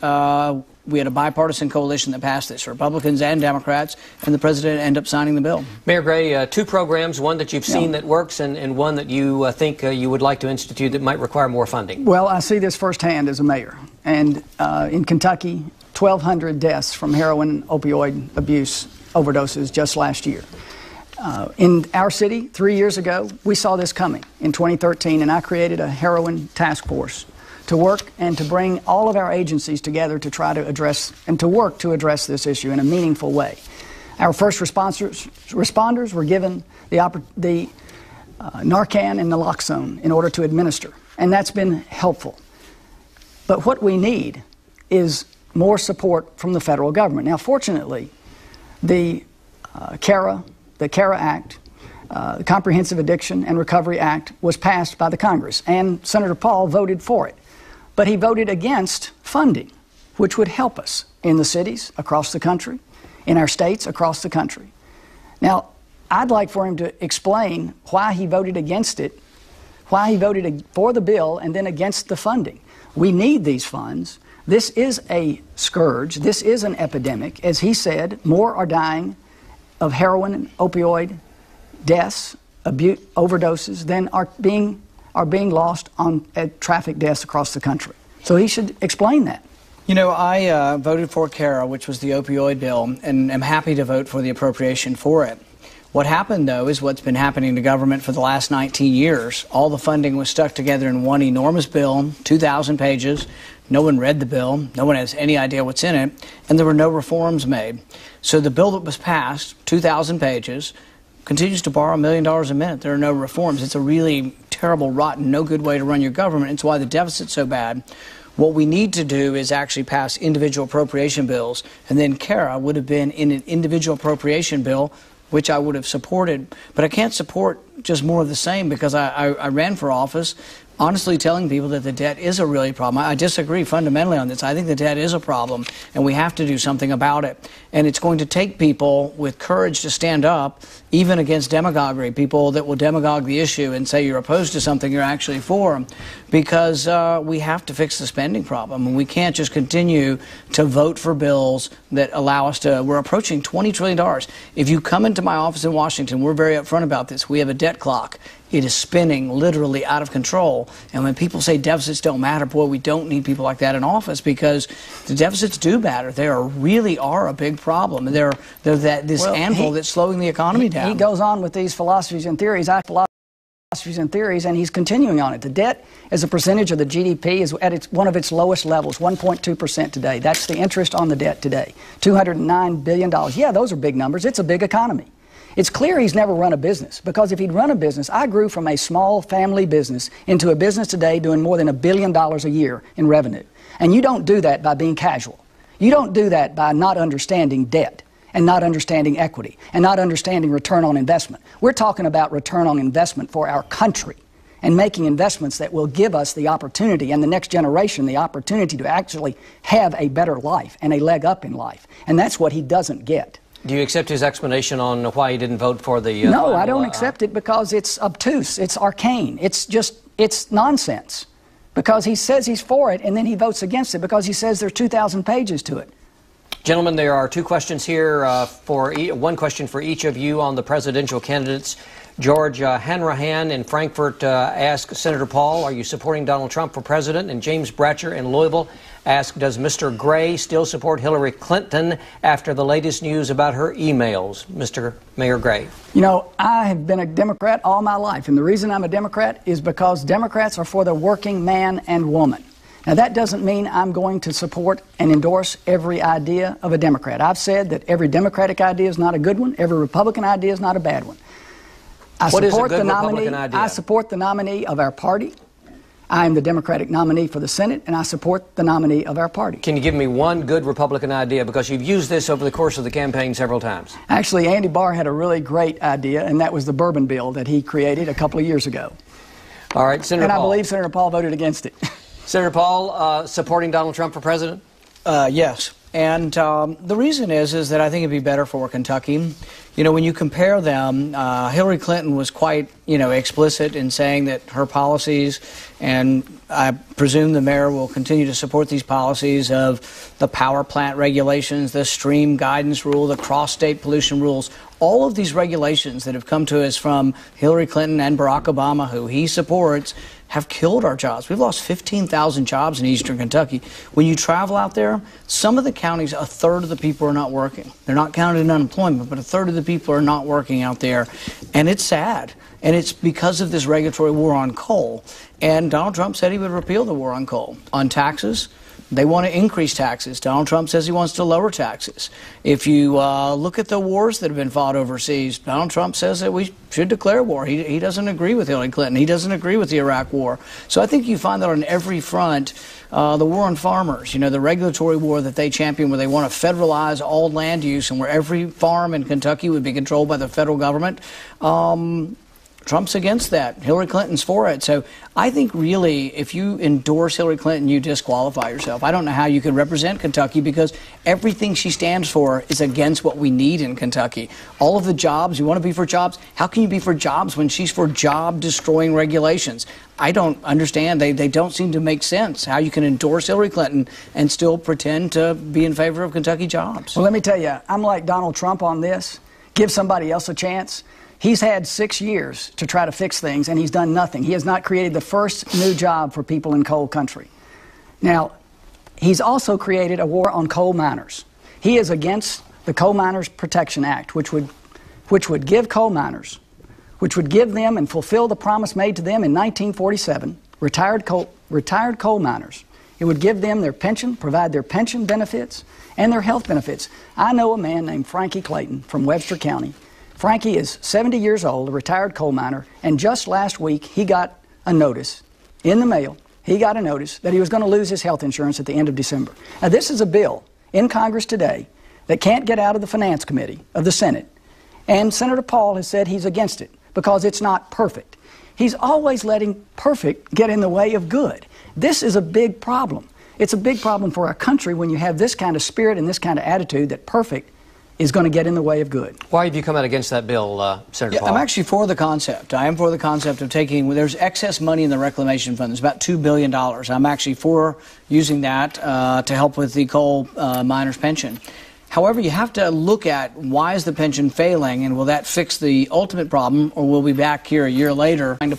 we had a bipartisan coalition that passed this, Republicans and Democrats, and the president ended up signing the bill. Mayor Gray, two programs, one that you've seen that works and one that you think you would like to institute that might require more funding. Well, I see this firsthand as a mayor. And in Kentucky, 1,200 deaths from heroin opioid abuse overdoses just last year. In our city, 3 years ago, we saw this coming in 2013, and I created a heroin task force to work and to bring all of our agencies together to try to address and to work to address this issue in a meaningful way. Our first responders were given the Narcan and naloxone in order to administer, and that's been helpful. But what we need is more support from the federal government. Now, fortunately, the CARA Act, the Comprehensive Addiction and Recovery Act, was passed by the Congress, and Senator Paul voted for it. But he voted against funding, which would help us in the cities across the country, in our states across the country. Now, I'd like for him to explain why he voted against it, why he voted for the bill and then against the funding. We need these funds. This is a scourge. This is an epidemic. As he said, more are dying of heroin and opioid deaths, overdoses, than are being lost on traffic deaths across the country. So he should explain that. You know, I voted for CARA, which was the opioid bill, and am happy to vote for the appropriation for it. What happened, though, is what's been happening to government for the last 19 years. All the funding was stuck together in one enormous bill, 2,000 pages. No one read the bill. No one has any idea what's in it. And there were no reforms made. So the bill that was passed, 2,000 pages, continues to borrow $1 million a minute. There are no reforms. It's a really terrible, rotten, no good way to run your government. It's why the deficit's so bad. What we need to do is actually pass individual appropriation bills, and then CARA would have been in an individual appropriation bill, which I would have supported. But I can't support just more of the same because I ran for office honestly telling people that the debt is a really problem. I disagree fundamentally on this. I think the debt is a problem, and we have to do something about it. And it's going to take people with courage to stand up, even against demagoguery, people that will demagogue the issue and say you're opposed to something you're actually for, because we have to fix the spending problem. And we can't just continue to vote for bills that allow us to, we're approaching $20 trillion. If you come into my office in Washington, we're very upfront about this. We have a debt clock. It is spinning literally out of control. And when people say deficits don't matter, boy, we don't need people like that in office, because the deficits do matter. They really are a big problem. They're this anvil that's slowing the economy down. He goes on with these philosophies and theories. And he's continuing on it. The debt as a percentage of the GDP is at one of its lowest levels, 1.2% today. That's the interest on the debt today, $209 billion. Yeah, those are big numbers. It's a big economy. It's clear he's never run a business, because if he'd run a business, I grew from a small family business into a business today doing more than $1 billion a year in revenue. And you don't do that by being casual. You don't do that by not understanding debt and not understanding equity and not understanding return on investment. We're talking about return on investment for our country and making investments that will give us the opportunity and the next generation the opportunity to actually have a better life and a leg up in life. And that's what he doesn't get. Do you accept his explanation on why he didn't vote for the... No, I don't accept it, because it's obtuse, it's arcane, it's nonsense. Because he says he's for it, and then he votes against it because he says there's 2,000 pages to it. Gentlemen, there are two questions here, one question for each of you on the presidential candidates. George Hanrahan in Frankfurt asked Senator Paul, are you supporting Donald Trump for president? And James Bratcher in Louisville asked, does Mr. Gray still support Hillary Clinton after the latest news about her emails? Mr. Mayor Gray. You know, I have been a Democrat all my life, and the reason I'm a Democrat is because Democrats are for the working man and woman. Now, that doesn't mean I'm going to support and endorse every idea of a Democrat. I've said that every Democratic idea is not a good one, every Republican idea is not a bad one. What is a good Republican idea? I support the nominee of our party. I am the Democratic nominee for the Senate, and I support the nominee of our party. Can you give me one good Republican idea? Because you've used this over the course of the campaign several times. Actually, Andy Barr had a really great idea, and that was the bourbon bill that he created a couple of years ago. All right, Senator Paul. And I believe Senator Paul voted against it. Senator Paul, supporting Donald Trump for president? Yes. And the reason is that I think it'd be better for Kentucky. You know, when you compare them, Hillary Clinton was quite, explicit in saying that her policies, and I presume the mayor will continue to support these policies of the power plant regulations, the stream guidance rule, the cross-state pollution rules, all of these regulations that have come to us from Hillary Clinton and Barack Obama, who he supports, have killed our jobs. We've lost 15,000 jobs in eastern Kentucky. When you travel out there, some of the counties, a third of the people are not working. They're not counted in unemployment, but a third of the people are not working out there. And it's sad. And it's because of this regulatory war on coal. And Donald Trump said he would repeal the war on coal. On taxes, they want to increase taxes. Donald Trump says he wants to lower taxes. If you look at the wars that have been fought overseas, Donald Trump says that we should declare war. He doesn't agree with Hillary Clinton. He doesn't agree with the Iraq war. So I think you find that on every front, the war on farmers, the regulatory war that they champion, where they want to federalize all land use and where every farm in Kentucky would be controlled by the federal government. Trump's against that. Hillary Clinton's for it. So I think really if you endorse Hillary Clinton, you disqualify yourself. I don't know how you could represent Kentucky because everything she stands for is against what we need in Kentucky. All of the jobs, you want to be for jobs. How can you be for jobs when she's for job-destroying regulations? I don't understand. They don't seem to make sense how you can endorse Hillary Clinton and still pretend to be in favor of Kentucky jobs. Well, let me tell you, I'm like Donald Trump on this. Give somebody else a chance. He's had 6 years to try to fix things, and he's done nothing. He has not created the first new job for people in coal country. Now, he's also created a war on coal miners. He is against the Coal Miners Protection Act, which would give coal miners, which would give them and fulfill the promise made to them in 1947, retired coal miners. It would give them their pension, provide their pension benefits, and their health benefits. I know a man named Frankie Clayton from Webster County. Frankie is 70 years old, a retired coal miner, and just last week he got a notice in the mail. He got a notice that he was going to lose his health insurance at the end of December. Now, this is a bill in Congress today that can't get out of the Finance Committee of the Senate, and Senator Paul has said he's against it because it's not perfect. He's always letting perfect get in the way of good. This is a big problem. It's a big problem for our country when you have this kind of spirit and this kind of attitude that perfect is going to get in the way of good. Why have you come out against that bill, Senator Paul? I'm actually for the concept. I am for the concept of there's excess money in the reclamation fund. There's about $2 billion. I'm actually for using that to help with the coal miners' pension. However, you have to look at why is the pension failing, and will that fix the ultimate problem, or will we be back here a year later trying to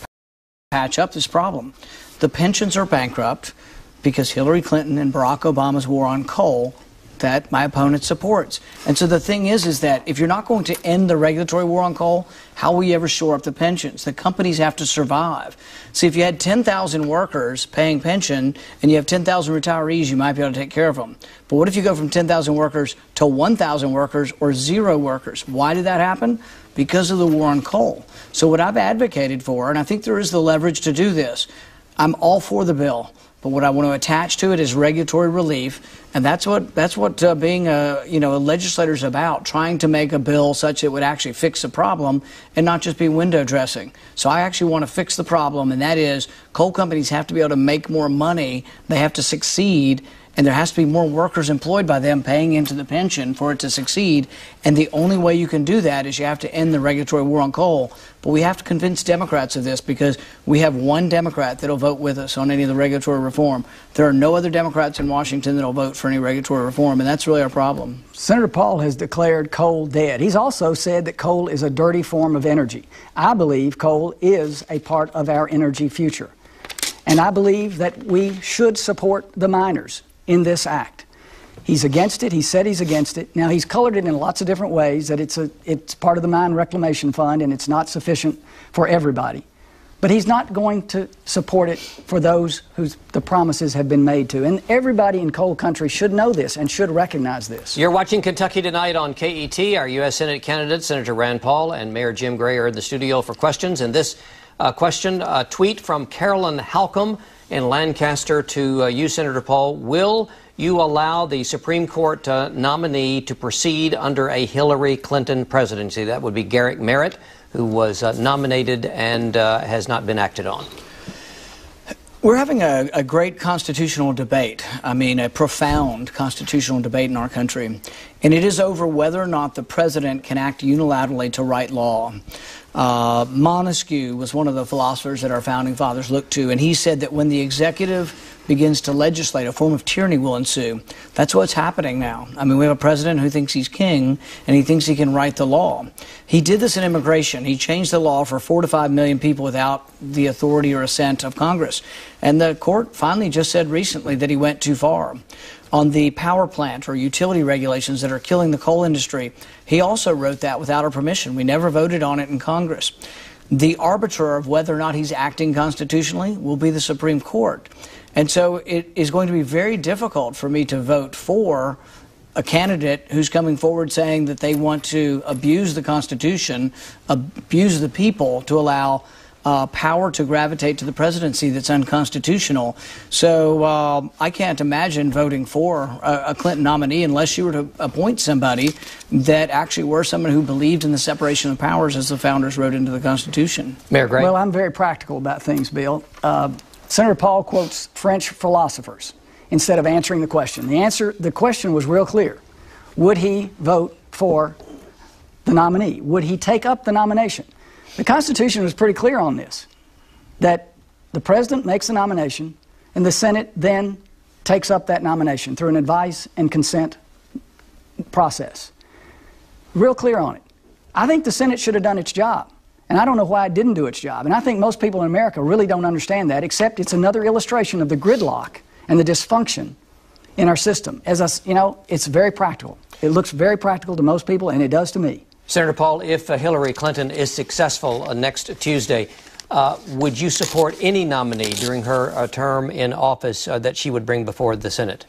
patch up this problem? The pensions are bankrupt because Hillary Clinton and Barack Obama's war on coal that my opponent supports. And so the thing is that if you're not going to end the regulatory war on coal, how will you ever shore up the pensions? The companies have to survive. See, if you had 10,000 workers paying pension and you have 10,000 retirees, you might be able to take care of them. But what if you go from 10,000 workers to 1,000 workers or 0 workers? Why did that happen? Because of the war on coal. So what I've advocated for, and I think there is the leverage to do this, I'm all for the bill. But what I want to attach to it is regulatory relief, and that's what being a legislator is about, trying to make a bill such it would actually fix the problem and not just be window dressing. So I actually want to fix the problem, and that is coal companies have to be able to make more money. They have to succeed, and there has to be more workers employed by them paying into the pension for it to succeed. And the only way you can do that is you have to end the regulatory war on coal. But we have to convince Democrats of this, because we have one Democrat that will vote with us on any of the regulatory reform. There are no other Democrats in Washington that will vote for any regulatory reform, and that's really our problem. Senator Paul has declared coal dead. He's also said that coal is a dirty form of energy. I believe coal is a part of our energy future. And I believe that we should support the miners in this act. He's against it. He said he's against it. Now, he's colored it in lots of different ways, that it's part of the Mine Reclamation Fund and it's not sufficient for everybody. But he's not going to support it for those whose the promises have been made to. And everybody in coal country should know this and should recognize this. You're watching Kentucky Tonight on KET. Our U.S. Senate candidate, Senator Rand Paul, and Mayor Jim Gray are in the studio for questions. And this a tweet from Carolyn Halcomb in Lancaster to you, Senator Paul. Will you allow the Supreme Court nominee to proceed under a Hillary Clinton presidency? That would be Garrick Merritt, who was nominated and has not been acted on. We're having a great constitutional debate. I mean, a profound constitutional debate in our country. And it is over whether or not the president can act unilaterally to write law. Montesquieu was one of the philosophers that our founding fathers looked to, and he said that when the executive begins to legislate, a form of tyranny will ensue. That's what's happening now. I mean, we have a president who thinks he's king, and he thinks he can write the law. He did this in immigration. He changed the law for 4 to 5 million people without the authority or assent of Congress. And the court finally just said recently that he went too far. On the power plant or utility regulations that are killing the coal industry, he also wrote that without our permission. We never voted on it in Congress. The arbiter of whether or not he's acting constitutionally will be the Supreme Court. And so it is going to be very difficult for me to vote for a candidate who's coming forward saying that they want to abuse the Constitution, abuse the people to allow power to gravitate to the presidency that's unconstitutional. So I can't imagine voting for a Clinton nominee unless you were to appoint somebody that actually were someone who believed in the separation of powers as the founders wrote into the Constitution. Mayor Gray? Well, I'm very practical about things, Bill. Senator Paul quotes French philosophers instead of answering the question. The question was real clear. Would he vote for the nominee? Would he take up the nomination? The Constitution was pretty clear on this, that the president makes a nomination and the Senate then takes up that nomination through an advice and consent process. Real clear on it. I think the Senate should have done its job, and I don't know why it didn't do its job. And I think most people in America really don't understand that, except it's another illustration of the gridlock and the dysfunction in our system. It's very practical. It looks very practical to most people, and it does to me. Senator Paul, if Hillary Clinton is successful next Tuesday, would you support any nominee during her term in office that she would bring before the Senate?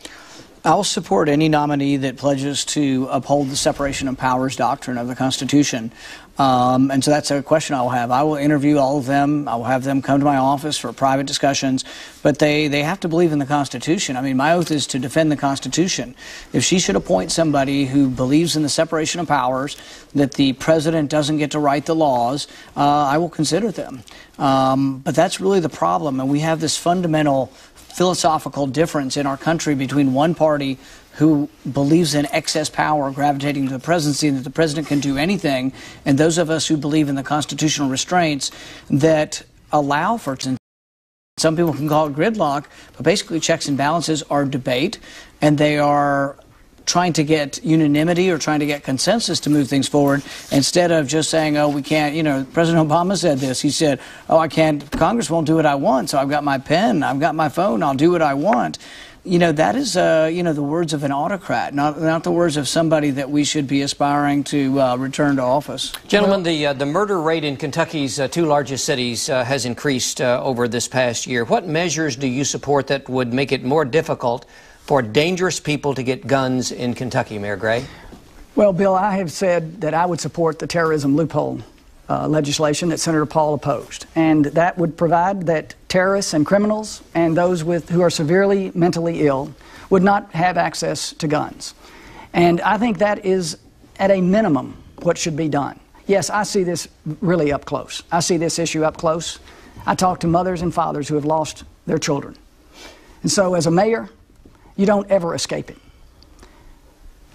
I'll support any nominee that pledges to uphold the separation of powers doctrine of the Constitution. And so that's a question I'll have. I will interview all of them. I will have them come to my office for private discussions. But they have to believe in the Constitution. I mean, my oath is to defend the Constitution. If she should appoint somebody who believes in the separation of powers, that the president doesn't get to write the laws, I will consider them. But that's really the problem. And we have this fundamental philosophical difference in our country between one party who believes in excess power gravitating to the presidency, that the president can do anything, and those of us who believe in the constitutional restraints that allow for, some people can call it gridlock, but basically checks and balances are debate, and they are trying to get unanimity or trying to get consensus to move things forward instead of just saying, oh, we can't, President Obama said this. He said, oh, I can't, Congress won't do what I want, so I've got my pen, I've got my phone, I'll do what I want. That is, the words of an autocrat, not the words of somebody that we should be aspiring to return to office. Gentlemen, the murder rate in Kentucky's 2 largest cities has increased over this past year. What measures do you support that would make it more difficult for dangerous people to get guns in Kentucky, Mayor Gray? Well, Bill, I have said that I would support the terrorism loophole legislation that Senator Paul opposed. And that would provide that terrorists and criminals and those who are severely mentally ill would not have access to guns. And I think that is, at a minimum, what should be done. Yes, I see this really up close. I see this issue up close. I talk to mothers and fathers who have lost their children. And so as a mayor you don't ever escape it.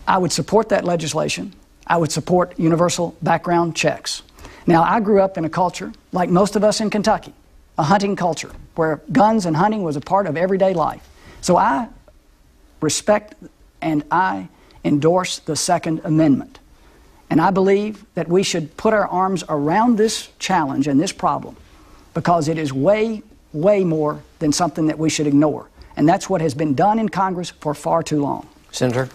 I would support that legislation. I would support universal background checks. Now, I grew up in a culture, like most of us in Kentucky, a hunting culture, where guns and hunting was a part of everyday life. So I respect and I endorse the Second Amendment. And I believe that we should put our arms around this challenge and this problem because it is way, way more than something that we should ignore. And that's what has been done in Congress for far too long. Senator?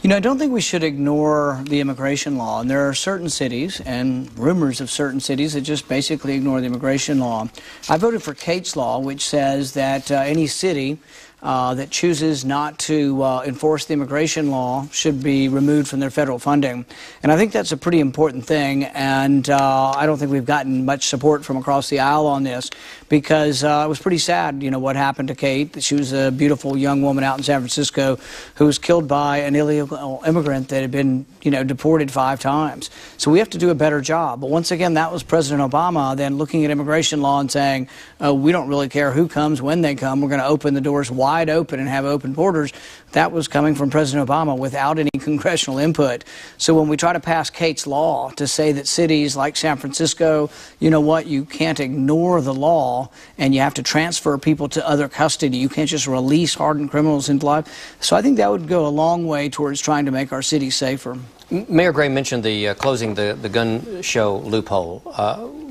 You know, I don't think we should ignore the immigration law. And there are certain cities and rumors of certain cities that just basically ignore the immigration law. I voted for Kate's law, which says that any city that chooses not to enforce the immigration law should be removed from their federal funding. And I think that's a pretty important thing, and I don't think we've gotten much support from across the aisle on this because it was pretty sad, you know, what happened to Kate. She was a beautiful young woman out in San Francisco who was killed by an illegal immigrant that had been, you know, deported 5 times. So we have to do a better job. But once again, that was President Obama then looking at immigration law and saying, we don't really care who comes, when they come. We're going to open the doors wide open and have open borders. That was coming from President Obama without any congressional input. So when we try to pass Kate's law to say that cities like San Francisco, you know what, you can't ignore the law and you have to transfer people to other custody. You can't just release hardened criminals into life. So I think that would go a long way towards trying to make our cities safer. Mayor Gray mentioned the closing the gun show loophole.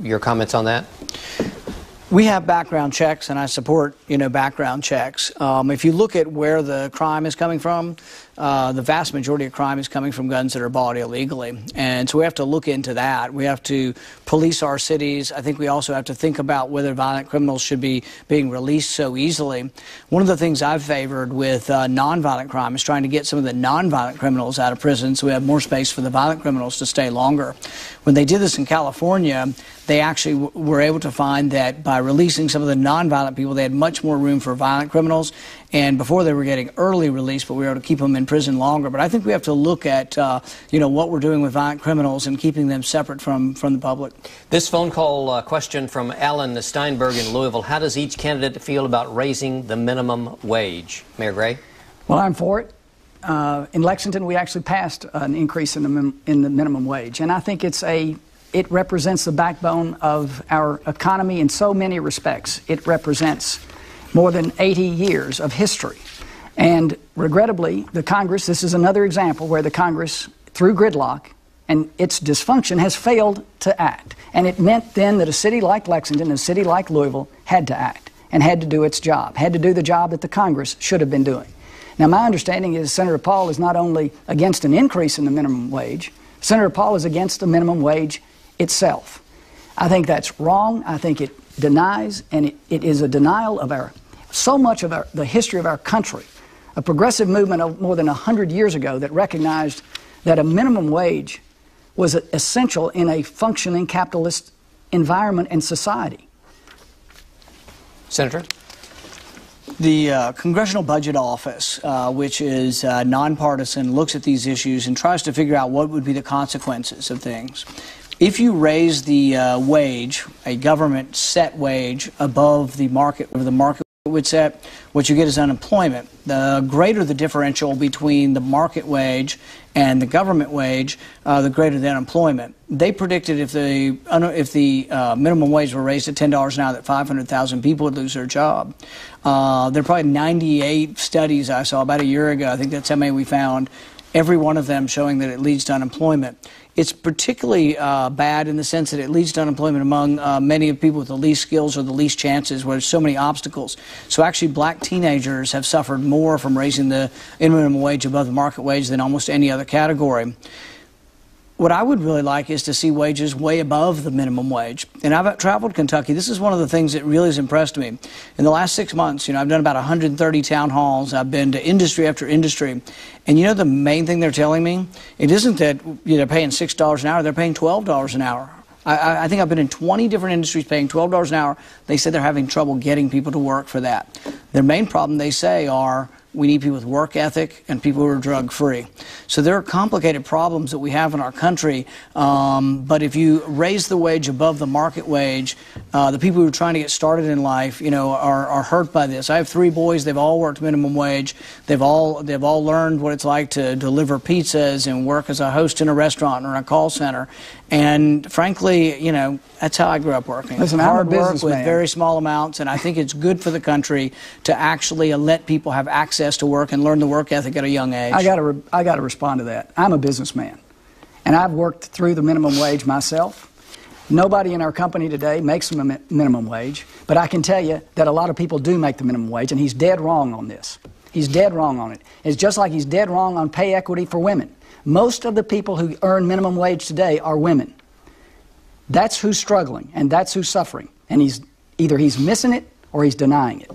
Your comments on that? We have background checks, and I support, you know, background checks. If you look at where the crime is coming from, the vast majority of crime is coming from guns that are bought illegally. And so we have to look into that. We have to police our cities. I think we also have to think about whether violent criminals should be being released so easily. One of the things I've favored with nonviolent crime is trying to get some of the nonviolent criminals out of prison so we have more space for the violent criminals to stay longer. When they did this in California, they actually were able to find that by releasing some of the nonviolent people, they had much more room for violent criminals. And before they were getting early release, but we were able to keep them in prison longer. But I think we have to look at, you know, what we're doing with violent criminals and keeping them separate from the public. This phone call question from Alan Steinberg in Louisville. How does each candidate feel about raising the minimum wage? Mayor Gray? Well, I'm for it. In Lexington, we actually passed an increase in the minimum wage. And I think it represents the backbone of our economy in so many respects. It represents more than 80 years of history. And regrettably, the Congress, this is another example where the Congress, through gridlock and its dysfunction, has failed to act. And it meant then that a city like Lexington, a city like Louisville, had to act and had to do its job, had to do the job that the Congress should have been doing. Now, my understanding is Senator Paul is not only against an increase in the minimum wage, Senator Paul is against the minimum wage itself. I think that's wrong. I think it denies, and it is a denial of so much of the history of our country, a progressive movement of more than 100 years ago that recognized that a minimum wage was essential in a functioning capitalist environment and society. Senator? The Congressional Budget Office, which is nonpartisan, looks at these issues and tries to figure out what would be the consequences of things. If you raise the wage, a government set wage above the market, where the market would set, what you get is unemployment. The greater the differential between the market wage and the government wage, the greater the unemployment. They predicted if the minimum wage were raised to $10 an hour, that 500,000 people would lose their job. There are probably 98 studies I saw about a year ago. I think that's how many we found. Every one of them showing that it leads to unemployment. It's particularly bad in the sense that it leads to unemployment among many of the people with the least skills or the least chances, where there's so many obstacles. So actually, black teenagers have suffered more from raising the minimum wage above the market wage than almost any other category. What I would really like is to see wages way above the minimum wage. And I've traveled Kentucky. This is one of the things that really has impressed me. In the last 6 months, you know, I've done about 130 town halls. I've been to industry after industry. And you know the main thing they're telling me? It isn't that they're paying $6 an hour. They're paying $12 an hour. I think I've been in 20 different industries paying $12 an hour. They said they're having trouble getting people to work for that. Their main problem, they say, are We need people with work ethic and people who are drug-free. So there are complicated problems that we have in our country, but if you raise the wage above the market wage, the people who are trying to get started in life, are hurt by this. I have 3 boys. They've all worked minimum wage. They've all learned what it's like to deliver pizzas and work as a host in a restaurant or in a call center. And frankly, that's how I grew up working. Listen, hard I'm a work with businessman. very small amounts, and I think it's good for the country to actually let people have access to work and learn the work ethic at a young age. I got to respond to that. I'm a businessman, and I've worked through the minimum wage myself. Nobody in our company today makes a minimum wage, but I can tell you that a lot of people do make the minimum wage, and he's dead wrong on this. He's dead wrong on it. It's just like he's dead wrong on pay equity for women. Most of the people who earn minimum wage today are women. That's who's struggling, and that's who's suffering. And either he's missing it or he's denying it.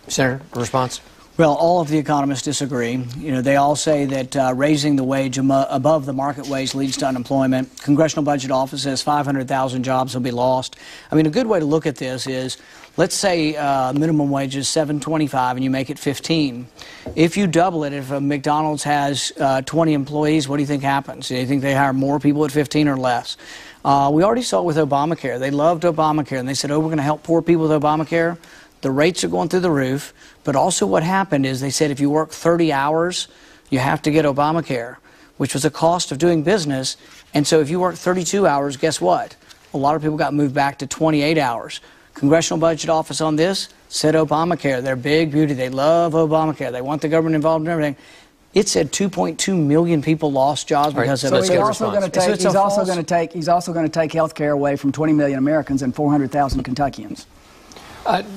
Senator, response? Well, all of the economists disagree. They all say that raising the wage above the market wage leads to unemployment. Congressional Budget Office says 500,000 jobs will be lost. I mean, a good way to look at this is, let's say minimum wage is $7.25 and you make it $15. If you double it, if a McDonald's has 20 employees, what do you think happens? Do you think they hire more people at 15 or less? We already saw it with Obamacare. They loved Obamacare, and they said, oh, we're going to help poor people with Obamacare. The rates are going through the roof, but also what happened is they said if you work 30 hours, you have to get Obamacare, which was a cost of doing business. And so if you work 32 hours, guess what? A lot of people got moved back to 28 hours. Congressional Budget Office on this said Obamacare. Their big beauty. They love Obamacare. They want the government involved in everything. It said 2.2 million people lost jobs because of it. So he's also going to take health care away from 20 million Americans and 400,000 Kentuckians.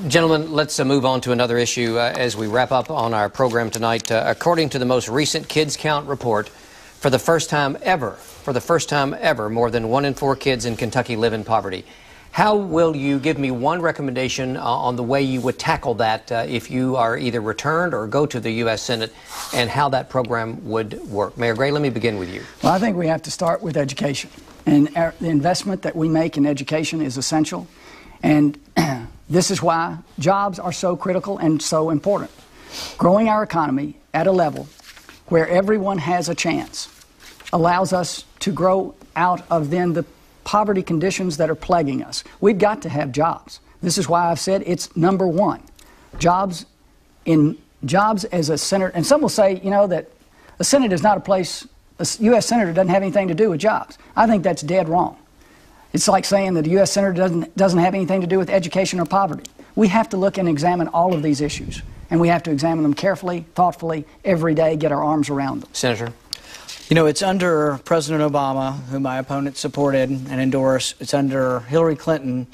Gentlemen, let's move on to another issue as we wrap up on our program tonight. According to the most recent Kids Count report, for the first time ever, more than 1 in 4 kids in Kentucky live in poverty. How will you give me one recommendation on the way you would tackle that if you are either returned or go to the U.S. Senate, and how that program would work? Mayor Gray, let me begin with you. Well, I think we have to start with education. And the investment that we make in education is essential. And this is why jobs are so critical and so important. Growing our economy at a level where everyone has a chance allows us to grow out of then the poverty conditions that are plaguing us. We've got to have jobs. This is why I've said it's number one. Jobs as a senator, and some will say, that a Senate is not a place, a U.S. Senator doesn't have anything to do with jobs. I think that's dead wrong. It's like saying that a U.S. Senator doesn't have anything to do with education or poverty. We have to look and examine all of these issues, and we have to examine them carefully, thoughtfully, every day, get our arms around them. Senator? It's under President Obama, who my opponent supported and endorsed. It's under Hillary Clinton,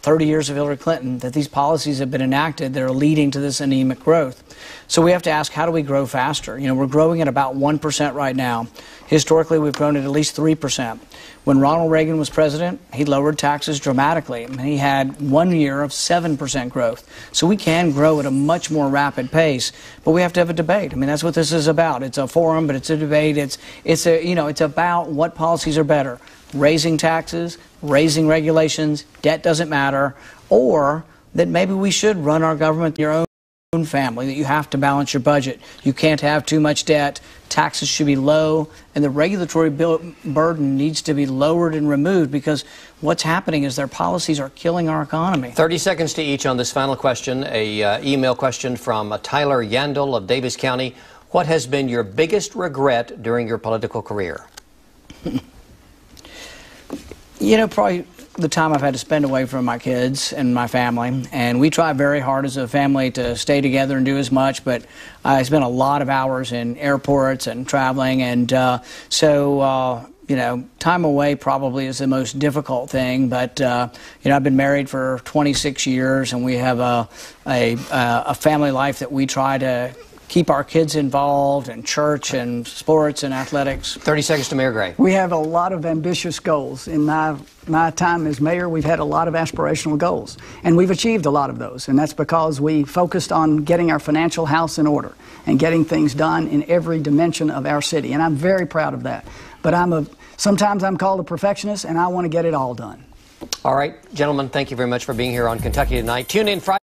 30 years of Hillary Clinton, that these policies have been enacted that are leading to this anemic growth. So we have to ask, how do we grow faster? We're growing at about 1% right now. Historically, we've grown at least 3%. When Ronald Reagan was president, he lowered taxes dramatically. He had 1 year of 7% growth. So we can grow at a much more rapid pace, but we have to have a debate. That's what this is about. It's a forum, but it's a debate. It's about what policies are better. Raising taxes, raising regulations, debt doesn't matter, or that maybe we should run our government your own family, that you have to balance your budget. You can't have too much debt. Taxes should be low, and the regulatory burden needs to be lowered and removed, because what's happening is their policies are killing our economy. 30 seconds to each on this final question. A email question from Tyler Yandel of Davis County. What has been your biggest regret during your political career? Probably the time I've had to spend away from my kids and my family. And we try very hard as a family to stay together and do as much, but I spent a lot of hours in airports and traveling. And time away probably is the most difficult thing. But, I've been married for 26 years, and we have a family life that we try to keep our kids involved in church and sports and athletics. 30 seconds to Mayor Gray. We have a lot of ambitious goals. In my time as mayor, we've had a lot of aspirational goals, and we've achieved a lot of those. And that's because we focused on getting our financial house in order and getting things done in every dimension of our city. And I'm very proud of that. But sometimes I'm called a perfectionist, and I want to get it all done. All right, gentlemen, thank you very much for being here on Kentucky Tonight. Tune in Friday.